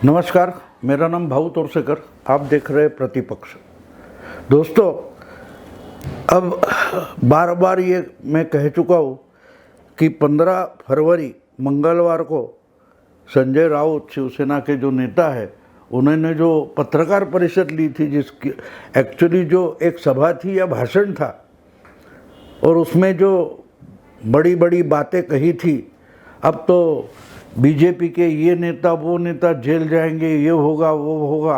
नमस्कार, मेरा नाम भाऊ तोरसेकर। आप देख रहे हैं प्रतिपक्ष। दोस्तों, अब बार बार ये मैं कह चुका हूँ कि 15 फरवरी मंगलवार को संजय राउत शिवसेना के जो नेता है, उन्होंने जो पत्रकार परिषद ली थी, जिसकी एक्चुअली जो एक सभा थी या भाषण था, और उसमें जो बड़ी बड़ी बातें कही थी, अब तो बीजेपी के ये नेता वो नेता जेल जाएंगे, ये होगा वो होगा,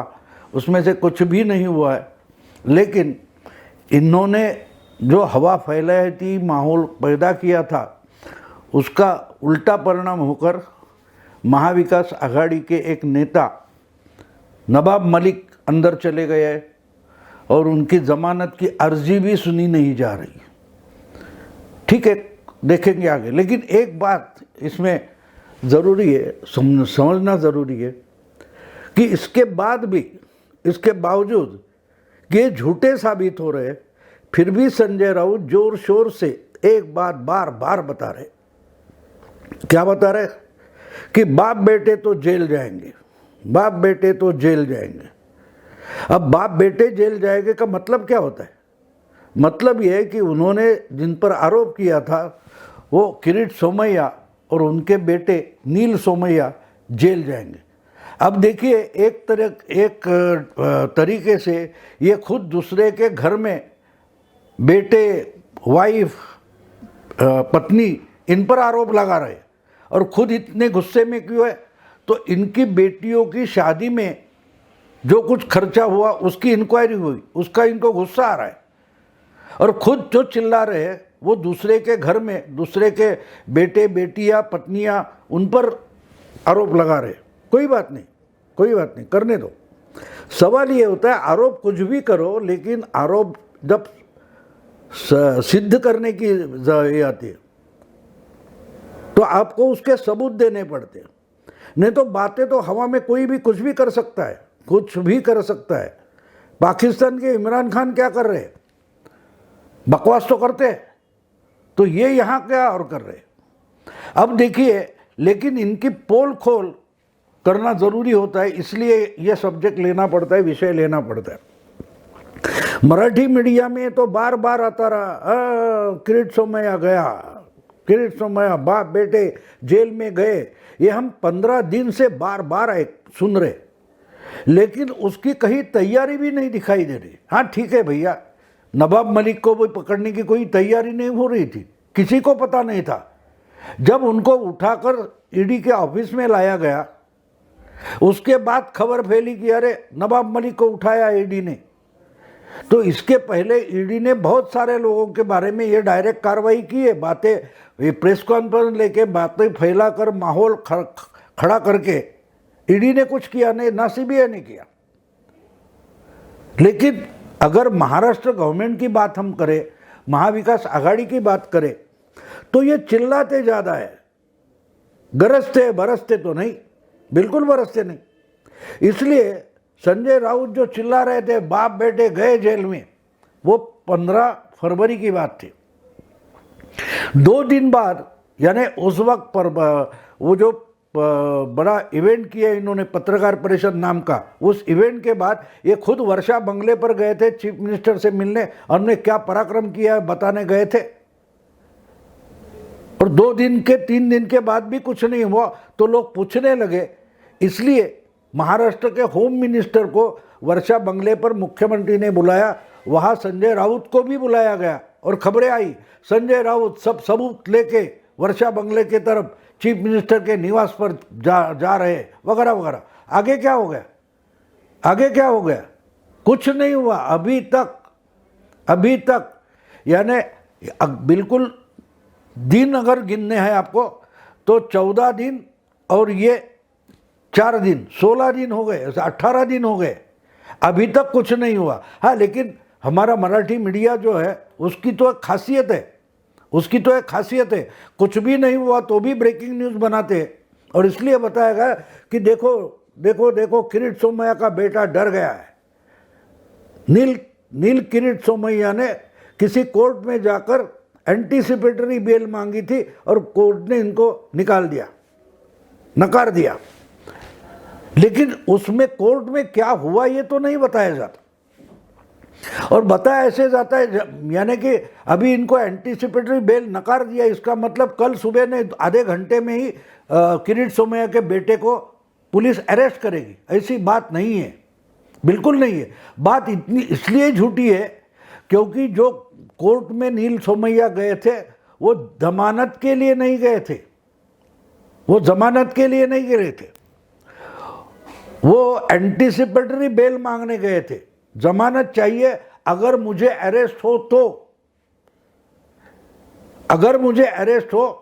उसमें से कुछ भी नहीं हुआ है। लेकिन इन्होंने जो हवा फैलाई थी, माहौल पैदा किया था, उसका उल्टा परिणाम होकर महाविकास आघाड़ी के एक नेता नवाब मलिक अंदर चले गए और उनकी ज़मानत की अर्जी भी सुनी नहीं जा रही। ठीक है, देखेंगे आगे। लेकिन एक बात इसमें ज़रूरी है, समझना ज़रूरी है कि इसके बाद भी, इसके बावजूद कि ये झूठे साबित हो रहे, फिर भी संजय राउत जोर शोर से एक बात बार बार बता रहे। क्या बता रहे? कि बाप बेटे तो जेल जाएंगे, बाप बेटे तो जेल जाएंगे। अब बाप बेटे जेल जाएंगे का मतलब क्या होता है? मतलब यह है कि उन्होंने जिन पर आरोप किया था, वो किरीट सोमैया और उनके बेटे नील सोमैया जेल जाएंगे। अब देखिए, एक तरीके से ये खुद दूसरे के घर में बेटे, वाइफ, पत्नी, इन पर आरोप लगा रहे, और खुद इतने गुस्से में क्यों है? तो इनकी बेटियों की शादी में जो कुछ खर्चा हुआ उसकी इंक्वायरी हुई, उसका इनको गुस्सा आ रहा है, और खुद जो चिल्ला रहे हैं वो दूसरे के घर में दूसरे के बेटे, बेटियां, पत्नियां, उन पर आरोप लगा रहे। कोई बात नहीं, कोई बात नहीं, करने दो। सवाल ये होता है, आरोप कुछ भी करो, लेकिन आरोप जब सिद्ध करने की ये आती है तो आपको उसके सबूत देने पड़ते हैं। नहीं तो बातें तो हवा में कोई भी कुछ भी कर सकता है, कुछ भी कर सकता है। पाकिस्तान के इमरान खान क्या कर रहे हैं? बकवास तो करते हैं, तो ये यहाँ क्या और कर रहे? अब देखिए, लेकिन इनकी पोल खोल करना ज़रूरी होता है, इसलिए ये सब्जेक्ट लेना पड़ता है, विषय लेना पड़ता है। मराठी मीडिया में तो बार बार आता रहा, किरीट सोमैया गया, किरीट सोमैया बाप बेटे जेल में गए। ये हम 15 दिन से बार बार सुन रहे, लेकिन उसकी कहीं तैयारी भी नहीं दिखाई दे रही। हाँ ठीक है भैया, नवाब मलिक को भी पकड़ने की कोई तैयारी नहीं हो रही थी, किसी को पता नहीं था। जब उनको उठाकर ईडी के ऑफिस में लाया गया, उसके बाद खबर फैली कि अरे नवाब मलिक को उठाया ईडी ने। तो इसके पहले ईडी ने बहुत सारे लोगों के बारे में ये डायरेक्ट कार्रवाई की है। बातें, ये प्रेस कॉन्फ्रेंस लेके बातें फैलाकर माहौल खड़ा करके ईडी ने कुछ किया नहीं, ना सीबीआई ने किया। लेकिन अगर महाराष्ट्र गवर्नमेंट की बात हम करें, महाविकास आघाड़ी की बात करें, तो ये चिल्लाते ज़्यादा है, गरजते बरसते तो नहीं, बिल्कुल बरसते नहीं। इसलिए संजय राउत जो चिल्ला रहे थे बाप बेटे गए जेल में, वो 15 फरवरी की बात थी। 2 दिन बाद, यानी उस वक्त पर वो जो बड़ा इवेंट किया इन्होंने, पत्रकार परिषद नाम का, उस इवेंट के बाद ये खुद वर्षा बंगले पर गए थे चीफ मिनिस्टर से मिलने, और उन्होंने क्या पराक्रम किया बताने गए थे। और 2 दिन के 3 दिन के बाद भी कुछ नहीं हुआ, तो लोग पूछने लगे। इसलिए महाराष्ट्र के होम मिनिस्टर को वर्षा बंगले पर मुख्यमंत्री ने बुलाया, वहाँ संजय राउत को भी बुलाया गया, और खबरें आई संजय राउत सब सबूत लेके वर्षा बंगले की तरफ चीफ मिनिस्टर के निवास पर जा रहे, वगैरह वगैरह। आगे क्या हो गया? आगे क्या हो गया? कुछ नहीं हुआ अभी तक। यानी बिल्कुल दिन अगर गिनने हैं आपको, तो 14 दिन और ये 4 दिन, 16 दिन हो गए, 18 दिन हो गए, अभी तक कुछ नहीं हुआ। हाँ, लेकिन हमारा मराठी मीडिया जो है, उसकी तो एक खासियत है, कुछ भी नहीं हुआ तो भी ब्रेकिंग न्यूज़ बनाते हैं, और इसलिए बताया गया कि देखो देखो देखो, किरीट सोमैया का बेटा डर गया है। नील किरीट सोमैया ने किसी कोर्ट में जाकर एंटीसिपेटरी बेल मांगी थी, और कोर्ट ने इनको निकाल दिया, नकार दिया। लेकिन उसमें कोर्ट में क्या हुआ ये तो नहीं बताया जाता, और बताया ऐसे जाता है यानी कि अभी इनको एंटीसिपेटरी बेल नकार दिया, इसका मतलब कल सुबह ने आधे घंटे में ही किरीट सोमैया के बेटे को पुलिस अरेस्ट करेगी। ऐसी बात नहीं है, बिल्कुल नहीं है। बात इतनी इसलिए झूठी है क्योंकि जो कोर्ट में नील सोमैया गए थे वो जमानत के लिए नहीं गए थे, वो जमानत के लिए नहीं गए थे, वो एंटीसिपेटरी बेल मांगने गए थे। जमानत चाहिए अगर मुझे अरेस्ट हो तो, अगर मुझे अरेस्ट हो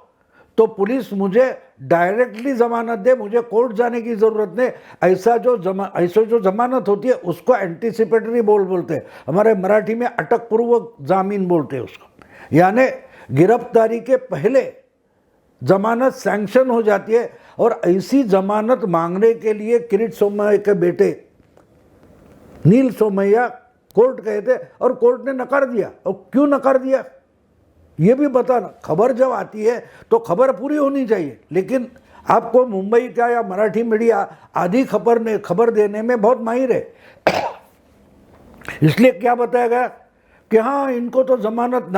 तो पुलिस मुझे डायरेक्टली जमानत दे, मुझे कोर्ट जाने की जरूरत नहीं। ऐसा जो जमानत होती है उसको एंटीसिपेटरी बेल बोलते हैं, हमारे मराठी में अटक पूर्व जामीन बोलते हैं उसको। यानी गिरफ्तारी के पहले जमानत सैंक्शन हो जाती है, और ऐसी जमानत मांगने के लिए किरीट सोमैया के बेटे नील सोमैया कोर्ट गए थे और कोर्ट ने नकार दिया। और क्यों नकार दिया ये भी बताना। खबर जब आती है तो खबर पूरी होनी चाहिए, लेकिन आपको मुंबई का या मराठी मीडिया आधी खबर देने में बहुत माहिर है। इसलिए क्या बताया गया कि हाँ इनको तो जमानत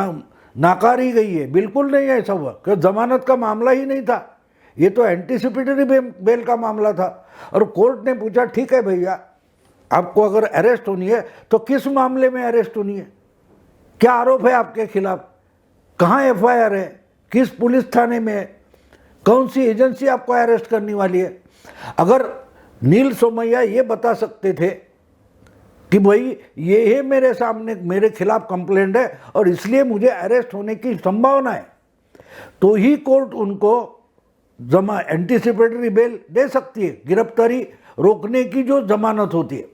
नाकारी गई है। बिल्कुल नहीं ऐसा हुआ, कि जमानत का मामला ही नहीं था, ये तो एंटीसिपेटरी बेल का मामला था। और कोर्ट ने पूछा ठीक है भैया, आपको अगर अरेस्ट होनी है तो किस मामले में अरेस्ट होनी है, क्या आरोप है आपके खिलाफ, कहाँ एफआईआर है, किस पुलिस थाने में है, कौन सी एजेंसी आपको अरेस्ट करने वाली है। अगर नील सोमैया ये बता सकते थे कि भाई ये है मेरे सामने, मेरे खिलाफ कंप्लेंट है और इसलिए मुझे अरेस्ट होने की संभावना है, तो ही कोर्ट उनको एंटीसिपेटरी बेल दे सकती है, गिरफ्तारी रोकने की जो जमानत होती है।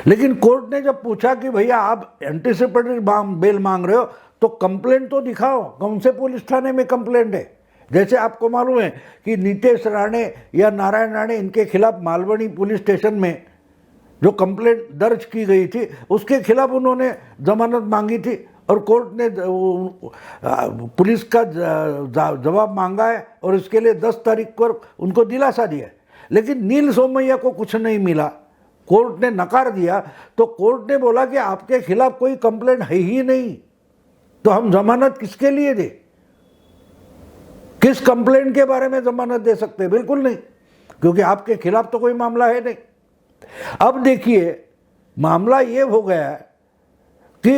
लेकिन कोर्ट ने जब पूछा कि भैया आप एंटीसिपेटरी बेल मांग रहे हो तो कंप्लेंट तो दिखाओ, कौन से पुलिस थाने में कंप्लेंट है। जैसे आपको मालूम है कि नीतेश राणे या नारायण राणे, इनके खिलाफ मालवनी पुलिस स्टेशन में जो कंप्लेंट दर्ज की गई थी उसके खिलाफ उन्होंने जमानत मांगी थी, और कोर्ट ने पुलिस का जवाब मांगा है और इसके लिए 10 तारीख को उनको दिलासा दिया है। लेकिन नील सोमैया को कुछ नहीं मिला, कोर्ट ने नकार दिया, तो कोर्ट ने बोला कि आपके खिलाफ कोई कंप्लेंट है ही नहीं, तो हम जमानत किसके लिए दे, किस कंप्लेंट के बारे में जमानत दे सकते हैं, बिल्कुल नहीं, क्योंकि आपके खिलाफ तो कोई मामला है नहीं। अब देखिए मामला ये हो गया है कि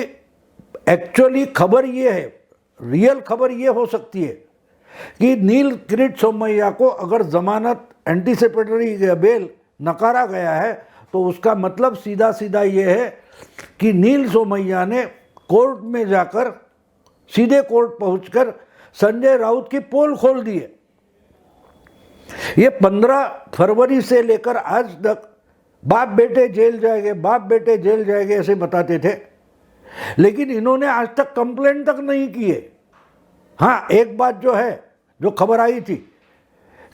एक्चुअली खबर ये है, रियल खबर ये हो सकती है कि नील किरीट सोमैया को अगर जमानत एंटीसिपेटरी बेल नकारा गया है तो उसका मतलब सीधा सीधा ये है कि नील सोमैया ने कोर्ट में जाकर, सीधे कोर्ट पहुंचकर संजय राउत की पोल खोल दी है। ये 15 फरवरी से लेकर आज तक बाप बेटे जेल जाएंगे, बाप बेटे जेल जाएंगे ऐसे बताते थे, लेकिन इन्होंने आज तक कंप्लेंट तक नहीं की है। हाँ, एक बात जो है, जो खबर आई थी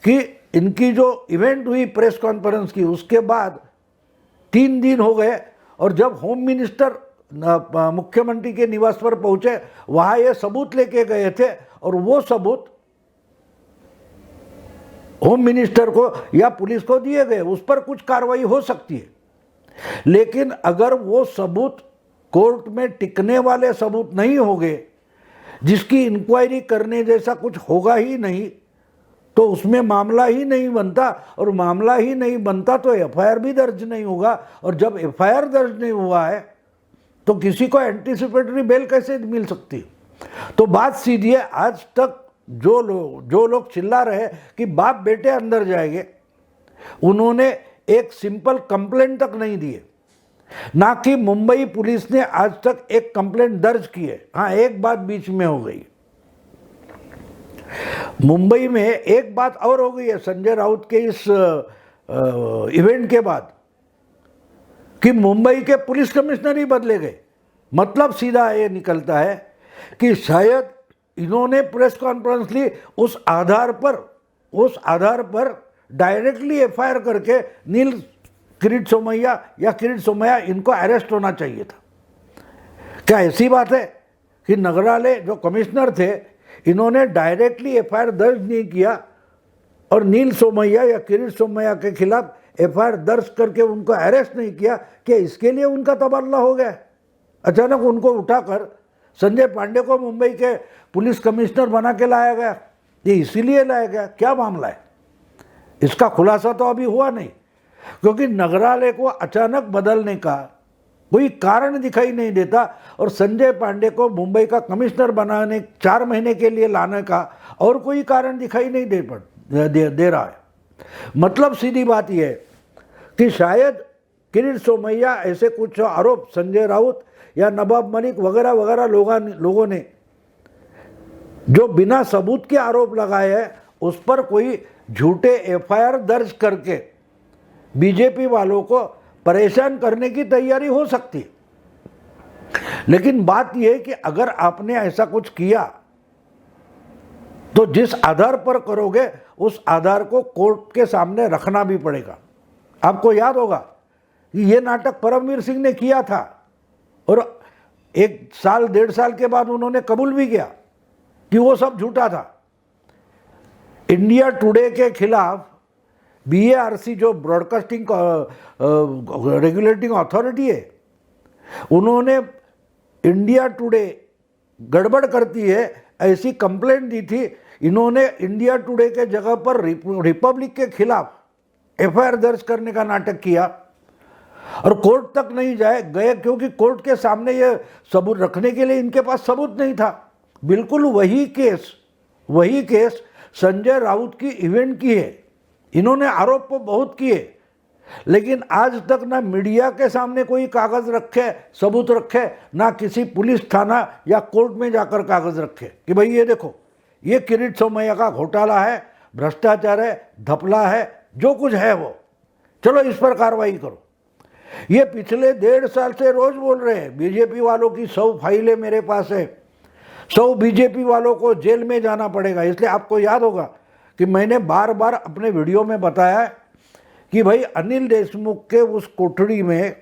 कि इनकी जो इवेंट हुई प्रेस कॉन्फ्रेंस की, उसके बाद 3 दिन हो गए, और जब होम मिनिस्टर मुख्यमंत्री के निवास पर पहुंचे वहां ये सबूत लेके गए थे, और वो सबूत होम मिनिस्टर को या पुलिस को दिए गए, उस पर कुछ कार्रवाई हो सकती है। लेकिन अगर वो सबूत कोर्ट में टिकने वाले सबूत नहीं होंगे, जिसकी इंक्वायरी करने जैसा कुछ होगा ही नहीं, तो उसमें मामला ही नहीं बनता, और मामला ही नहीं बनता तो एफआईआर भी दर्ज नहीं होगा, और जब एफआईआर दर्ज नहीं हुआ है तो किसी को एंटीसिपेटरी बेल कैसे मिल सकती। तो बात सीधी है, आज तक जो लोग चिल्ला रहे कि बाप बेटे अंदर जाएंगे, उन्होंने एक सिंपल कंप्लेंट तक नहीं दिए, ना कि मुंबई पुलिस ने आज तक एक कंप्लेंट दर्ज की है। हाँ, एक बात बीच में हो गई, मुंबई में एक बात और हो गई है संजय राउत के इस इवेंट के बाद, कि मुंबई के पुलिस कमिश्नर ही बदले गए। मतलब सीधा ये निकलता है कि शायद इन्होंने प्रेस कॉन्फ्रेंस ली उस आधार पर डायरेक्टली एफआईआर करके नील किरीट सोमैया या किरीट सोमैया इनको अरेस्ट होना चाहिए था। क्या ऐसी बात है कि नगरालय जो कमिश्नर थे, इन्होंने डायरेक्टली एफआईआर दर्ज नहीं किया और नील सोमैया या किरीट सोमैया के खिलाफ एफआईआर दर्ज करके उनको अरेस्ट नहीं किया, कि इसके लिए उनका तबादला हो गया? अचानक उनको उठाकर संजय पांडे को मुंबई के पुलिस कमिश्नर बना के लाया गया, ये इसीलिए लाया गया? क्या मामला है? इसका खुलासा तो अभी हुआ नहीं, क्योंकि नगरालय को अचानक बदलने का कोई कारण दिखाई नहीं देता और संजय पांडे को मुंबई का कमिश्नर बनाने 4 महीने के लिए लाने का और कोई कारण दिखाई नहीं दे रहा है। मतलब सीधी बात यह है कि शायद किरीट सोमैया ऐसे कुछ आरोप संजय राउत या नवाब मलिक वगैरह वगैरह लोगों ने जो बिना सबूत के आरोप लगाए हैं, उस पर कोई झूठे एफआईआर दर्ज करके बीजेपी वालों को परेशान करने की तैयारी हो सकती। लेकिन बात यह है कि अगर आपने ऐसा कुछ किया तो जिस आधार पर करोगे उस आधार को कोर्ट के सामने रखना भी पड़ेगा। आपको याद होगा कि ये नाटक परमवीर सिंह ने किया था और 1 साल 1.5 साल के बाद उन्होंने कबूल भी किया कि वो सब झूठा था। इंडिया टुडे के खिलाफ BARC जो ब्रॉडकास्टिंग रेगुलेटिंग अथॉरिटी है, उन्होंने इंडिया टुडे गड़बड़ करती है ऐसी कंप्लेंट दी थी। इन्होंने इंडिया टुडे के जगह पर रिपब्लिक के खिलाफ एफआईआर दर्ज करने का नाटक किया और कोर्ट तक नहीं गए क्योंकि कोर्ट के सामने ये सबूत रखने के लिए इनके पास सबूत नहीं था। बिल्कुल वही केस संजय राउत की इवेंट की है। इन्होंने आरोप तो बहुत किए, लेकिन आज तक ना मीडिया के सामने कोई कागज रखे, सबूत रखे, ना किसी पुलिस थाना या कोर्ट में जाकर कागज रखे कि भाई ये देखो, ये किरीट सोमैया का घोटाला है, भ्रष्टाचार है, धपला है, जो कुछ है वो, चलो इस पर कार्रवाई करो। ये पिछले 1.5 साल से रोज बोल रहे हैं। बीजेपी वालों की 100 फाइलें मेरे पास है, 100 बीजेपी वालों को जेल में जाना पड़ेगा। इसलिए आपको याद होगा कि मैंने बार बार अपने वीडियो में बताया कि भाई अनिल देशमुख के उस कोठड़ी में,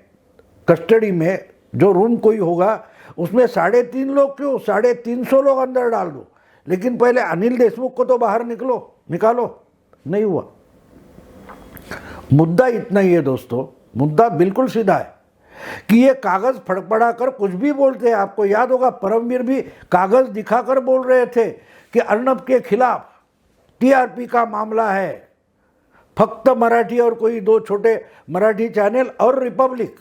कस्टडी में जो रूम कोई होगा, उसमें 3.5 लोग क्यों, 350 लोग अंदर डाल दो, लेकिन पहले अनिल देशमुख को तो बाहर निकालो। नहीं हुआ। मुद्दा इतना ही है दोस्तों, मुद्दा बिल्कुल सीधा है कि ये कागज फड़फड़ा कर कुछ भी बोलते हैं। आपको याद होगा परमवीर भी कागज दिखाकर बोल रहे थे कि अर्नब के खिलाफ TRP का मामला है, फक्त मराठी और कोई 2 छोटे मराठी चैनल और रिपब्लिक।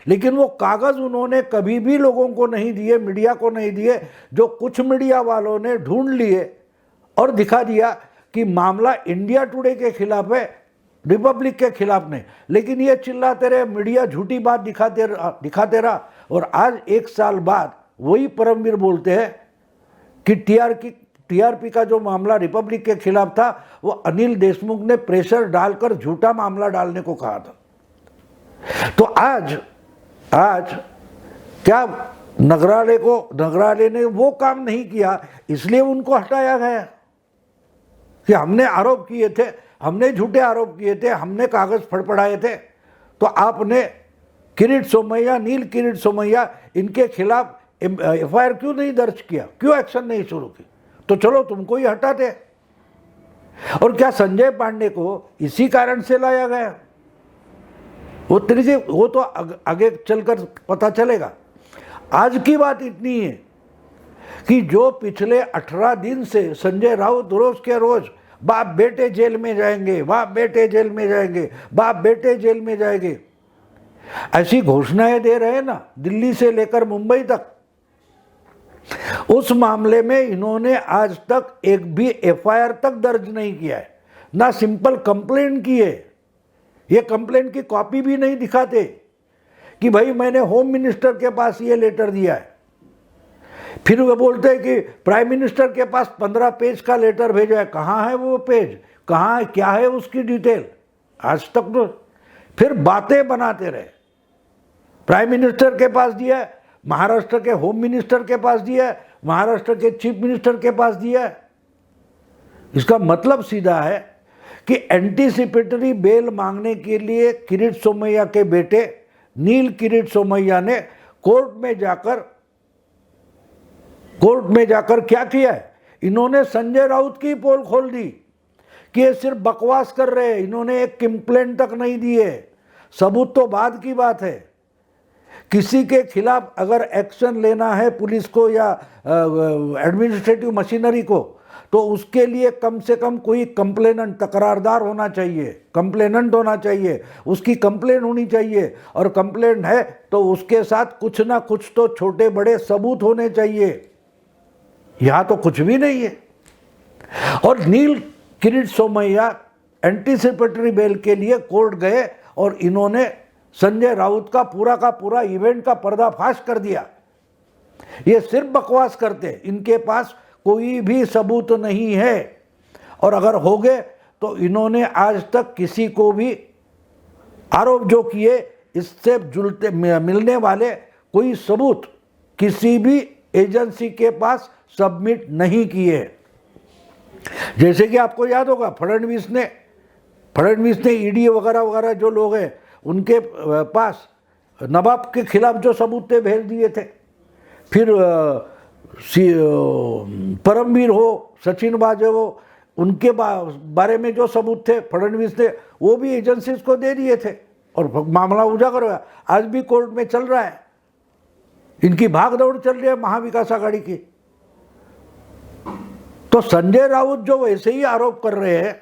लेकिन वो कागज उन्होंने कभी भी लोगों को नहीं दिए, मीडिया को नहीं दिए। जो कुछ मीडिया वालों ने ढूंढ लिए और दिखा दिया कि मामला इंडिया टुडे के खिलाफ है, रिपब्लिक के खिलाफ नहीं। लेकिन ये चिल्लाते रहे, मीडिया झूठी बात दिखाते रहा और आज 1 साल बाद वही परमवीर बोलते हैं कि TRP का जो मामला रिपब्लिक के खिलाफ था वो अनिल देशमुख ने प्रेशर डालकर झूठा मामला डालने को कहा था। तो आज क्या नगरालय ने वो काम नहीं किया, इसलिए उनको हटाया गया कि हमने आरोप किए थे, हमने झूठे आरोप किए थे, हमने कागज फड़फड़ाए थे। तो आपने किरीट सोमैया, नील किरीट सोमैया, इनके खिलाफ एफआईआर क्यों नहीं दर्ज किया, क्यों एक्शन नहीं शुरू की? तो चलो तुमको ही हटाते। और क्या संजय पांडे को इसी कारण से लाया गया? वो तो आगे चलकर पता चलेगा। आज की बात इतनी है कि जो पिछले 18 दिन से संजय राउत रोज के रोज बाप बेटे जेल में जाएंगे, बाप बेटे जेल में जाएंगे, बाप बेटे जेल में जाएंगे, ऐसी घोषणाएं दे रहे हैं ना, दिल्ली से लेकर मुंबई तक। उस मामले में इन्होंने आज तक एक भी एफआईआर तक दर्ज नहीं किया है, ना सिंपल कंप्लेंट की है। ये कंप्लेंट की कॉपी भी नहीं दिखाते कि भाई मैंने होम मिनिस्टर के पास ये लेटर दिया है। फिर वो बोलते हैं कि प्राइम मिनिस्टर के पास 15 पेज का लेटर भेजा है। कहाँ है वो पेज, कहाँ है, क्या है उसकी डिटेल? आज तक तो फिर बातें बनाते रहे। प्राइम मिनिस्टर के पास दिया है, महाराष्ट्र के होम मिनिस्टर के पास दिया है, महाराष्ट्र के चीफ मिनिस्टर के पास दिया है। इसका मतलब सीधा है कि एंटीसिपेटरी बेल मांगने के लिए किरीट सोमैया के बेटे नील किरीट सोमैया ने कोर्ट में जाकर क्या किया है? इन्होंने संजय राउत की पोल खोल दी कि ये सिर्फ बकवास कर रहे हैं, इन्होंने एक कंप्लेंट तक नहीं दी है। सबूत तो बाद की बात है। किसी के खिलाफ अगर एक्शन लेना है पुलिस को या एडमिनिस्ट्रेटिव मशीनरी को, तो उसके लिए कम से कम कोई कंप्लेनेंट, तकरारदार होना चाहिए, कंप्लेनेंट होना चाहिए, उसकी कंप्लेन होनी चाहिए, और कंप्लेंट है तो उसके साथ कुछ ना कुछ तो छोटे बड़े सबूत होने चाहिए। यहाँ तो कुछ भी नहीं है। और नील किरीट सोमैया एंटीसिपेटरी बेल के लिए कोर्ट गए और इन्होंने संजय राउत का पूरा इवेंट का पर्दाफाश कर दिया। ये सिर्फ बकवास करते, इनके पास कोई भी सबूत नहीं है, और अगर हो गए तो इन्होंने आज तक किसी को भी आरोप जो किए, इससे जुलते मिलने वाले कोई सबूत किसी भी एजेंसी के पास सबमिट नहीं किए। जैसे कि आपको याद होगा, फडणवीस ने ईडी वगैरह वगैरह जो लोग हैं उनके पास नवाब के खिलाफ जो सबूत थे भेज दिए थे। फिर परमवीर हो, सचिन वाजे हो, उनके बारे में जो सबूत थे फडणवीस ने वो भी एजेंसीज को दे दिए थे, और मामला उजागर हुआ। आज भी कोर्ट में चल रहा है, इनकी भागदौड़ चल रही है महाविकास आघाड़ी की। तो संजय राउत जो वैसे ही आरोप कर रहे हैं,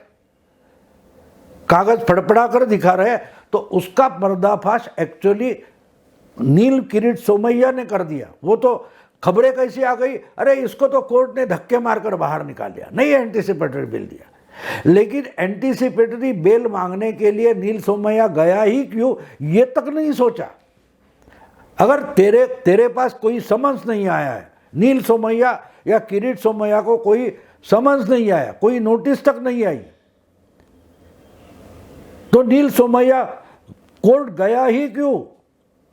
कागज फड़फड़ा कर दिखा रहे हैं, तो उसका पर्दाफाश एक्चुअली नील किरीट सोमैया ने कर दिया। वो तो खबरें कैसी आ गई, अरे इसको तो कोर्ट ने धक्के मारकर बाहर निकाल दिया, नहीं एंटीसिपेटरी बेल दिया। लेकिन एंटीसिपेटरी बेल मांगने के लिए नील सोमैया गया ही क्यों, ये तक नहीं सोचा। अगर तेरे पास कोई समन्स नहीं आया है, नील सोमैया या किरीट सोमैया को कोई समन्स नहीं आया, कोई नोटिस तक नहीं आई, तो नील सोमैया कोर्ट गया ही क्यों।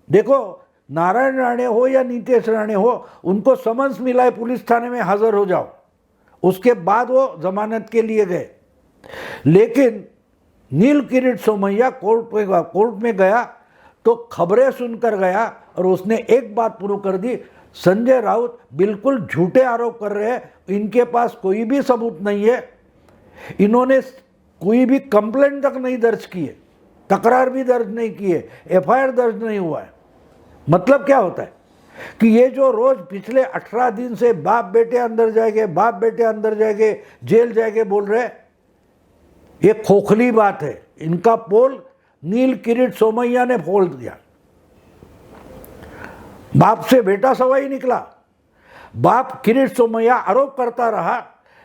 देखो, नारायण राणे हो या नीतीश राणे हो, उनको समन्स मिला है पुलिस थाने में हाजिर हो जाओ, उसके बाद वो जमानत के लिए गए। लेकिन नील किरीट सोमैया कोर्ट में गया तो खबरें सुनकर गया, और उसने एक बात प्रूव कर दी, संजय राउत बिल्कुल झूठे आरोप कर रहे हैं, इनके पास कोई भी सबूत नहीं है, इन्होंने कोई भी कंप्लेंट तक नहीं दर्ज की है, तकरार भी दर्ज नहीं की है, एफआईआर दर्ज नहीं हुआ है। मतलब क्या होता है कि ये जो रोज पिछले 18 दिन से बाप बेटे अंदर जाएंगे, बाप बेटे अंदर जाएंगे, जेल जाएंगे बोल रहे, ये खोखली बात है। इनका पोल नील किरीट सोमैया ने फोड़ दिया। बाप से बेटा सवाई निकला। बाप किरीट सोमैया आरोप करता रहा,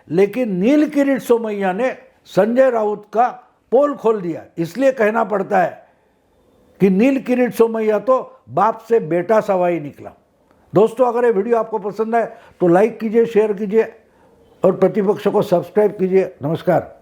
लेकिन नील किरीट सोमैया ने संजय राउत का पोल खोल दिया। इसलिए कहना पड़ता है कि नील किरीट सोमैया तो बाप से बेटा सवाई निकला। दोस्तों, अगर ये वीडियो आपको पसंद आए तो लाइक कीजिए, शेयर कीजिए और प्रतिपक्ष को सब्सक्राइब कीजिए। नमस्कार।